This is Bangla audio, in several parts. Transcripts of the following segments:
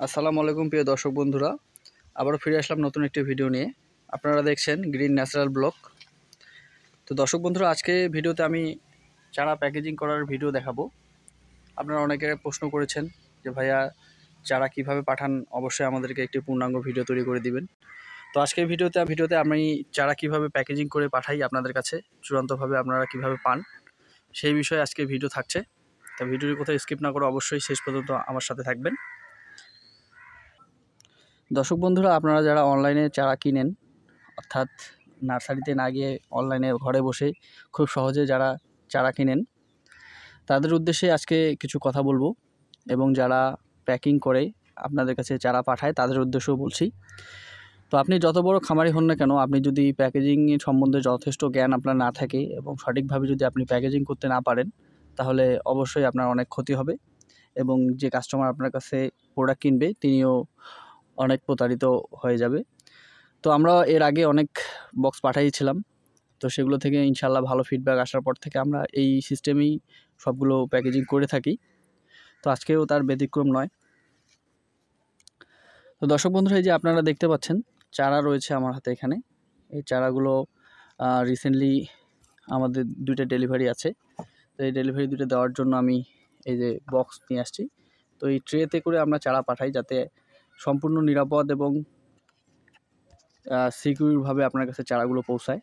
আসসালামু আলাইকুম প্রিয় দর্শক বন্ধুরা, আবারও ফিরে আসলাম নতুন একটি ভিডিও নিয়ে। আপনারা দেখছেন গ্রিন ন্যাচারাল ব্লগ। তো দর্শক বন্ধুরা, আজকে ভিডিওতে আমি চারা প্যাকেজিং করার ভিডিও দেখাবো। আপনারা অনেকে প্রশ্ন করেছেন যে ভাইয়া চারা কিভাবে পাঠান, অবশ্যই আমাদেরকে একটি পূর্ণাঙ্গ ভিডিও তৈরি করে দিবেন। তো আজকের ভিডিওতে আমি চারা কিভাবে প্যাকেজিং করে পাঠাই আপনাদের কাছে, চূড়ান্তভাবে আপনারা কিভাবে পান, সেই বিষয়ে আজকে ভিডিও থাকছে। তো ভিডিওটি কোথাও স্কিপ না করে অবশ্যই শেষ পর্যন্ত আমার সাথে থাকবেন। দর্শক বন্ধুরা, আপনারা যারা অনলাইনে চারা কিনেন, অর্থাৎ নার্সারিতে না গিয়ে অনলাইনে ঘরে বসে খুব সহজে যারা চারা কিনেন, তাদের উদ্দেশ্যে আজকে কিছু কথা বলবো, এবং যারা প্যাকিং করে আপনাদের কাছে চারা পাঠায় তাদের উদ্দেশ্যেও বলছি। তো আপনি যত বড় খামারি হন না কেন, আপনি যদি প্যাকেজিং সম্বন্ধে যথেষ্ট জ্ঞান আপনার না থাকে এবং সঠিকভাবে যদি আপনি প্যাকেজিং করতে না পারেন, তাহলে অবশ্যই আপনার অনেক ক্ষতি হবে, এবং যে কাস্টমার আপনার কাছে প্রোডাক্ট কিনবে তিনিও অনেক প্রতারিত হয়ে যাবে। তো আমরা এর আগে অনেক বক্স পাঠিয়েছিলাম, তো সেগুলো থেকে ইনশাল্লাহ ভালো ফিডব্যাক আসার পর থেকে আমরা এই সিস্টেমেই সবগুলো প্যাকেজিং করে থাকি। তো আজকেও তার ব্যতিক্রম নয়। তো দর্শক বন্ধুরা, এই যে আপনারা দেখতে পাচ্ছেন চারা রয়েছে আমার হাতে এখানে। এই চারাগুলো রিসেন্টলি আমাদের দুইটা ডেলিভারি আছে। তো এই ডেলিভারি দুটো দেওয়ার জন্য আমি এই যে বক্স নিয়ে আসছি। তো এই ট্রেতে করে আমরা চারা পাঠাই, যাতে সম্পূর্ণ নিরাপদ এবং সিকিউরভাবে আপনার কাছে চারাগুলো পৌঁছায়,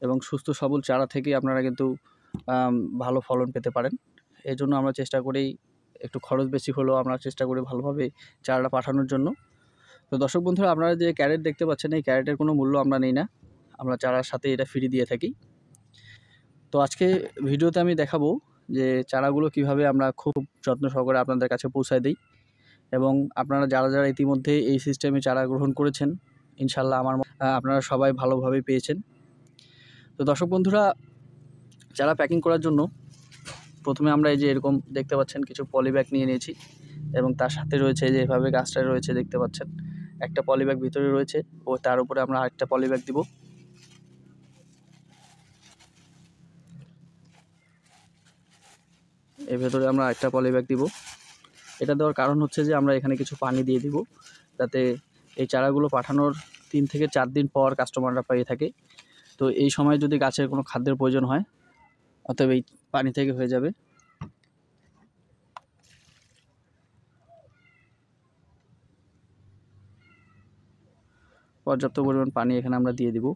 এবং সুস্থ সবল চারা থেকে আপনারা কিন্তু ভালো ফলন পেতে পারেন। এই জন্য আমরা চেষ্টা করি, একটু খরচ বেশি হলেও আমরা চেষ্টা করি ভালোভাবে চারাটা পাঠানোর জন্য। তো দর্শক বন্ধুরা, আপনারা যে ক্যারেট দেখতে পাচ্ছেন, এই ক্যারেটের কোনো মূল্য আমরা নিই না, আমরা চারার সাথে এটা ফ্রি দিয়ে থাকি। তো আজকে ভিডিওতে আমি দেখাবো যে চারাগুলো কিভাবে আমরা খুব যত্ন সহকারে আপনাদের কাছে পৌঁছায় দিই, এবং আপনারা যারা যারা ইতিমধ্যে এই সিস্টেমে চারা গ্রহণ করেছেন, ইনশাল্লাহ আপনারা সবাই ভালোভাবে পেয়েছেন। তো দর্শক বন্ধুরা, চারা প্যাকিং করার জন্য প্রথমে আমরা এই যে এরকম দেখতে পাচ্ছেন কিছু পলিব্যাগ নিয়ে নিয়েছি, এবং তার সাথে রয়েছে যে এভাবে গাছটা রয়েছে দেখতে পাচ্ছেন, একটা পলিব্যাগ ভিতরে রয়েছে ও তার উপরে আমরা আরেকটা পলিব্যাগ দিব। এর ভেতরে আমরা আরেকটা পলিব্যাগ দিব। এটা দেওয়ার কারণ হচ্ছে যে আমরা এখানে কিছু পানি দিয়ে দিব, যাতে এই চারাগুলো পাঠানোর 3 থেকে 4 দিন পর কাস্টমাররা পেয়ে থাকে। তো এই সময় যদি গাছের কোনো খাদ্যের প্রয়োজন হয়, অতএব এই পানি থেকে হয়ে যাবে। পর্যাপ্ত পরিমাণ পানি এখানে আমরা দিয়ে দিব।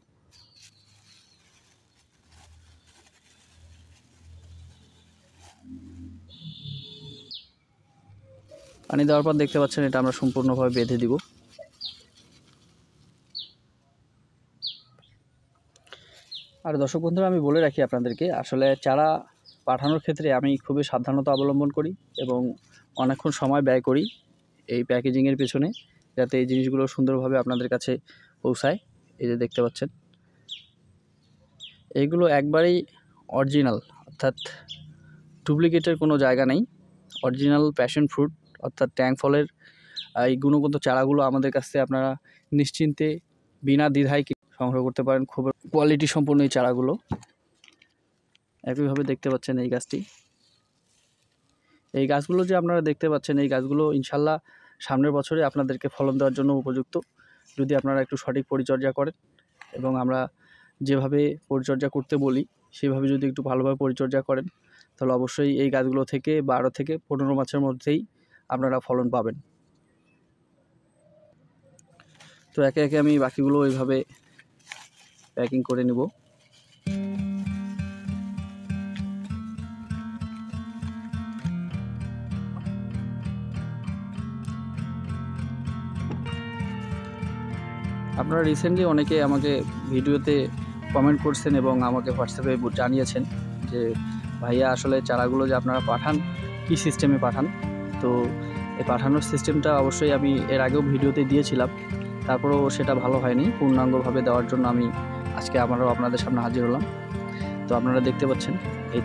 পানি দেওয়ার পর দেখতে পাচ্ছেন এটা আমরা সম্পূর্ণভাবে বেঁধে দিব। আর দর্শক বন্ধুরা, আমি বলে রাখি আপনাদেরকে, আসলে চারা পাঠানোর ক্ষেত্রে আমি খুবই সাবধানতা অবলম্বন করি এবং অনেকক্ষণ সময় ব্যয় করি এই প্যাকেজিংয়ের পেছনে, যাতে এই জিনিসগুলো সুন্দরভাবে আপনাদের কাছে পৌঁছায়। এই যে দেখতে পাচ্ছেন, এইগুলো একবারেই অরিজিনাল, অর্থাৎ ডুপ্লিকেটের কোনো জায়গা নেই। অরিজিনাল প্যাশন ফ্রুট অর্থাৎ ট্যাং ফলের এই গুণগত চারাগুলো আমাদের কাছ থেকে আপনারা নিশ্চিন্তে বিনা দ্বিধায় সংগ্রহ করতে পারেন। খুব কোয়ালিটি সম্পন্ন এই চারাগুলো। একইভাবে দেখতে পাচ্ছেন এই গাছগুলো যে আপনারা দেখতে পাচ্ছেন, এই গাছগুলো ইনশাল্লাহ সামনের বছরে আপনাদেরকে ফলন দেওয়ার জন্য উপযুক্ত, যদি আপনারা একটু সঠিক পরিচর্যা করেন, এবং আমরা যেভাবে পরিচর্যা করতে বলি সেভাবে যদি একটু ভালোভাবে পরিচর্যা করেন, তাহলে অবশ্যই এই গাছগুলো থেকে 12 থেকে 15 মাসের মধ্যেই আপনারা ফলন পাবেন। তো একে একে আমি বাকিগুলো এইভাবে প্যাকিং করে নিব। আপনারা রিসেন্টলি অনেকে আমাকে ভিডিওতে কমেন্ট করছেন এবং আমাকে হোয়াটসঅ্যাপে জানিয়েছেন যে ভাইয়া, আসলে চারাগুলো যে আপনারা পাঠান কী সিস্টেমে পাঠান। তো এই পাঠানোর সিস্টেমটা অবশ্যই আমি এর আগেও ভিডিওতে দিয়েছিলাম, তারপরেও সেটা ভালো হয়নি। পূর্ণাঙ্গভাবে দেওয়ার জন্য আমি আজকে আবারও আপনাদের সামনে হাজির হলাম। তো আপনারা দেখতে পাচ্ছেন এই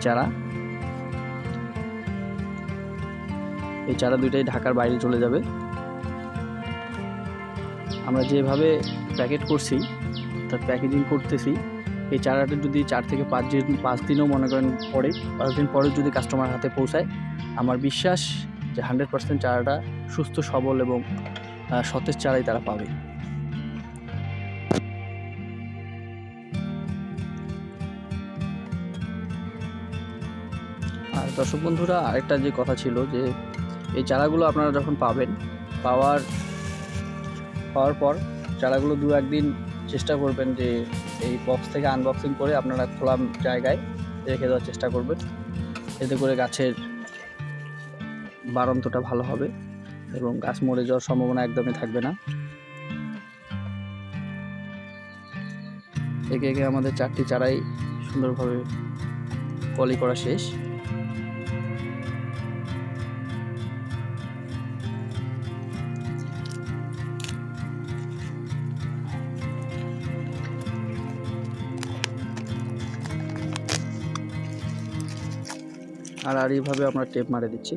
চারা দুইটাই ঢাকার বাইরে চলে যাবে। আমরা যেভাবে প্যাকেট করছি অর্থাৎ প্যাকেজিং করতেছি, এই চারাটা যদি 4 থেকে 5 দিনও মনে করেন পরে, 5 দিন পরে যদি কাস্টমার হাতে পৌঁছায়, আমার বিশ্বাস যে 100% চারাটা সুস্থ সবল এবং সতেজ চারাই তারা পাবে। আর দর্শক বন্ধুরা, আরেকটা যে কথা ছিল যে এই চারাগুলো আপনারা যখন পাওয়ার পর চারাগুলো 2-1 দিন চেষ্টা করবেন যে এই বক্স থেকে আনবক্সিং করে আপনারা খোলা জায়গায় রেখে দেওয়ার চেষ্টা করবেন। এতে করে গাছের বাড়ন্তটা ভালো হবে এবং গাছ মরে যাওয়ার সম্ভাবনা একদমই থাকবে না। একে একে আমাদের 4টি চারাই সুন্দরভাবে পলি করা শেষ। আর এইভাবে আমরা টেপ মারে দিচ্ছি।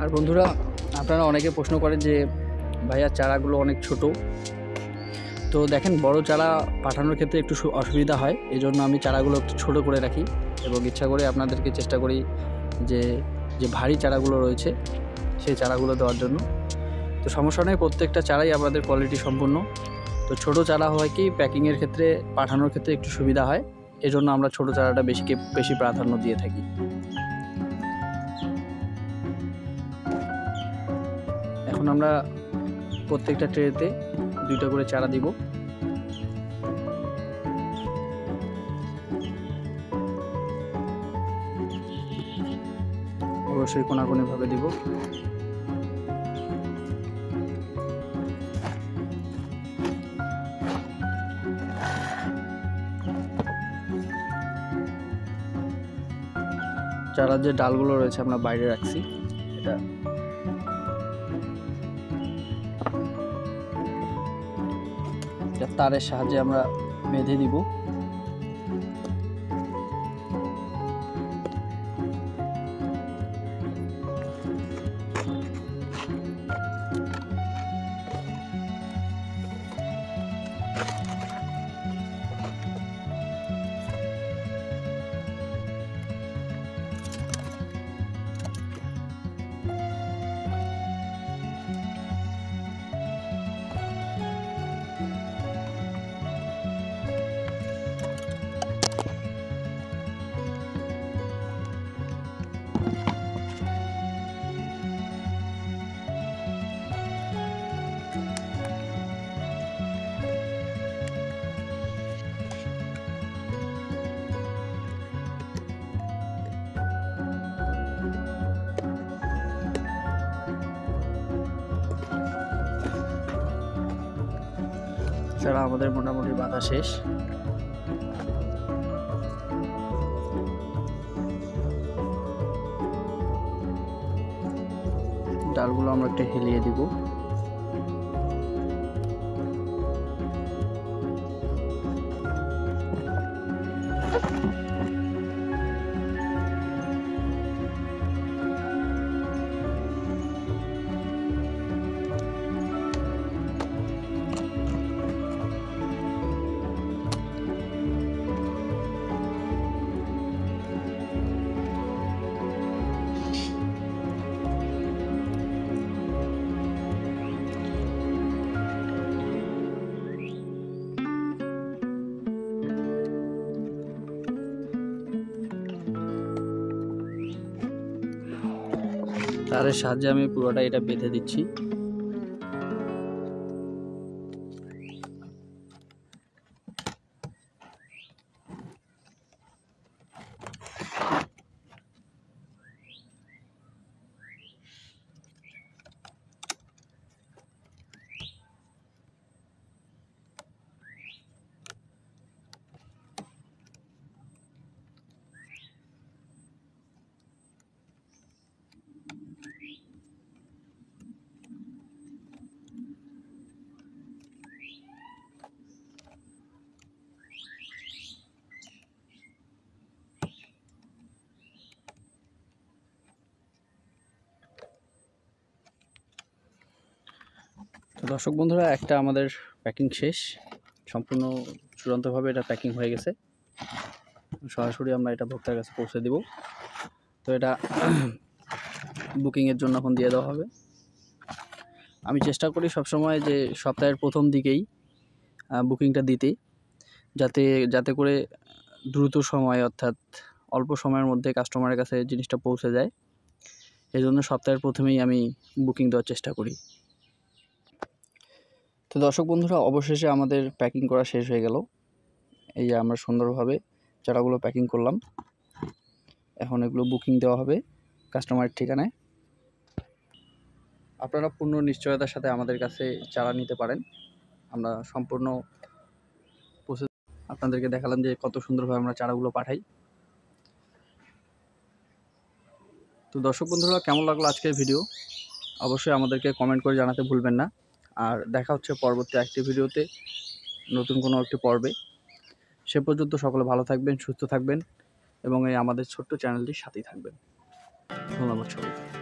আর বন্ধুরা, আপনারা অনেকে প্রশ্ন করেন যে ভাইয়া চারাগুলো অনেক ছোট, তো দেখেন বড় চারা পাঠানোর ক্ষেত্রে একটু অসুবিধা হয়, এই জন্য আমি চারাগুলো একটু ছোটো করে রাখি এবং ইচ্ছা করে আপনাদেরকে চেষ্টা করি যে ভারী চারাগুলো রয়েছে সেই চারাগুলো দেওয়ার জন্য। তো সমস্যা নেই, প্রত্যেকটা চারাই আমাদের কোয়ালিটি সম্পূর্ণ। তো ছোট চারা হয় কি প্যাকিংয়ের ক্ষেত্রে পাঠানোর ক্ষেত্রে একটু সুবিধা হয়, এজন্য আমরা ছোট চারাটা বেশি প্রাধান্য দিয়ে থাকি। এখন আমরা প্রত্যেকটা ট্রেতে 2টা করে চারা দিব। অবশ্যই কোনাকুনিভাবে দিব। চারার যে ডালগুলো রয়েছে আমরা বাইরে রাখছি, এটা তারের সাহায্যে আমরা বেঁধে দিব। চারা আমাদের মোটামুটি বাঁধা শেষ। ডালগুলো আমরা একটু হেলিয়ে দিব। তারের সাহায্যে আমি পুরোটা এটা বেঁধে দিচ্ছি। তো দর্শক বন্ধুরা, একটা আমাদের প্যাকিং শেষ, সম্পূর্ণ চূড়ান্তভাবে এটা প্যাকিং হয়ে গেছে। সরাসরি আমরা এটা ভোক্তার কাছে পৌঁছে দিব। তো এটা বুকিংয়ের জন্য এখন দিয়ে দেওয়া হবে। আমি চেষ্টা করি সবসময় যে সপ্তাহের প্রথম দিকেই বুকিংটা দিতে, যাতে করে দ্রুত সময়, অর্থাৎ অল্প সময়ের মধ্যে কাস্টমারের কাছে জিনিসটা পৌঁছে যায়। এই জন্য সপ্তাহের প্রথমেই আমি বুকিং দেওয়ার চেষ্টা করি। তো দর্শক বন্ধুরা, অবশেষে আমাদের প্যাকিং করা শেষ হয়ে গেল। এই যে আমরা সুন্দরভাবে চারাগুলো প্যাকিং করলাম। এখন এগুলো বুকিং দেওয়া হবে কাস্টমারের ঠিকানায়। আপনারা পূর্ণ নিশ্চয়তার সাথে আমাদের কাছে চারা নিতে পারেন। আমরা সম্পূর্ণ প্রসেস আপনাদেরকে দেখালাম যে কত সুন্দরভাবে আমরা চারাগুলো পাঠাই। তো দর্শক বন্ধুরা, কেমন লাগলো আজকের ভিডিও অবশ্যই আমাদেরকে কমেন্ট করে জানাতে ভুলবেন না। আর দেখা হচ্ছে পরবর্তী একটি ভিডিওতে, নতুন কোনো একটি পর্বে। সে পর্যন্ত সকলে ভালো থাকবেন, সুস্থ থাকবেন এবং এই আমাদের ছোট্ট চ্যানেলটির সাথেই থাকবেন। ধন্যবাদ সবাইকে।